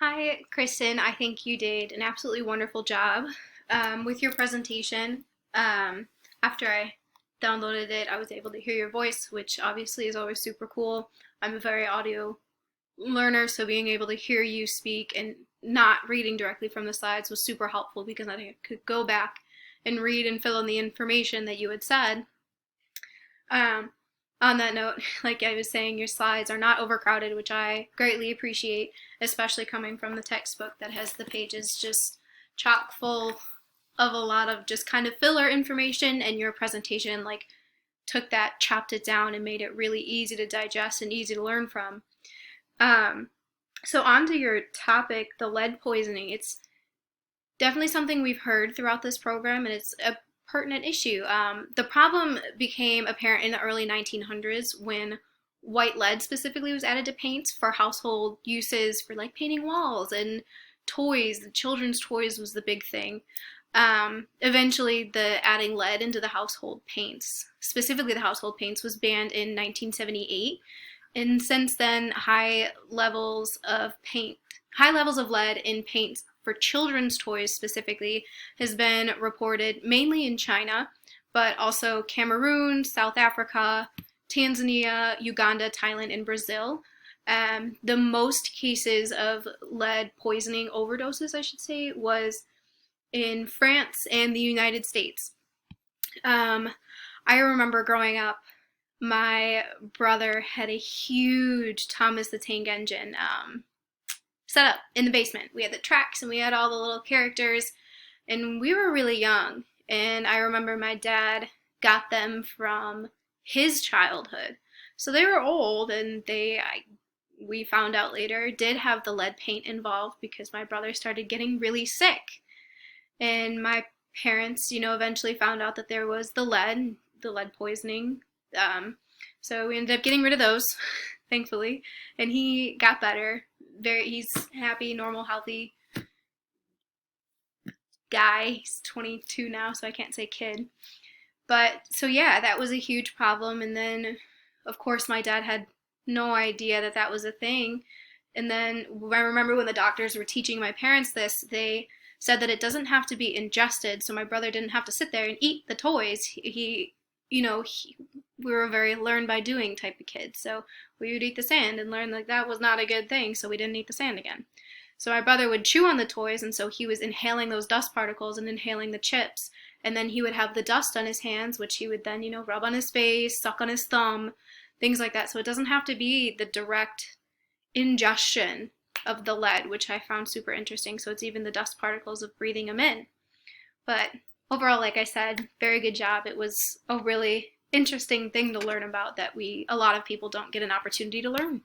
Hi, Kristen. I think you did an absolutely wonderful job with your presentation. Um, After I downloaded it, I was able to hear your voice, which obviously is always super cool. I'm a very audio learner, so being able to hear you speak and not reading directly from the slides was super helpful because I could go back and read and fill in the information that you had said. Um, on that note, like I was saying, your slides are not overcrowded, which I greatly appreciate, especially coming from the textbook that has the pages just chock full of a lot of just kind of filler information, and your presentation like took that, chopped it down, and made it really easy to digest and easy to learn from. Um, so on to your topic, the lead poisoning. It's definitely something we've heard throughout this program, and it's a pertinent issue. The problem became apparent in the early 1900s when white lead specifically was added to paints for household uses for like painting walls and toys. The children's toys was the big thing. Eventually, the adding lead into the household paints, specifically the household paints, was banned in 1978. And since then, high levels of lead in paint for children's toys specifically has been reported mainly in China, but also Cameroon, South Africa, Tanzania, Uganda, Thailand, and Brazil. The most cases of lead poisoning overdoses, I should say, was in France and the United States. Um, I remember growing up, my brother had a huge Thomas the Tank Engine set up in the basement. We had the tracks and we had all the little characters, and we were really young. And I remember my dad got them from his childhood. So they were old, and we found out later, did have the lead paint involved because my brother started getting really sick. And my parents, eventually found out that there was the lead poisoning. Um, so we ended up getting rid of those, thankfully, and he got better. He's happy, normal, healthy guy. He's 22 now, so I can't say kid. But so yeah, that was a huge problem. And then, of course, my dad had no idea that that was a thing. And then I remember when the doctors were teaching my parents this, they said that it doesn't have to be ingested, so my brother didn't have to sit there and eat the toys. We were a very learn by doing type of kid, so we would eat the sand and learn like that was not a good thing, so we didn't eat the sand again. So my brother would chew on the toys, and so he was inhaling those dust particles and inhaling the chips, and then he would have the dust on his hands, which he would then, rub on his face, suck on his thumb, things like that. So it doesn't have to be the direct ingestion of the lead, which I found super interesting. So it's even the dust particles of breathing them in. But overall, like I said, very good job. It was a really interesting thing to learn about that a lot of people don't get an opportunity to learn.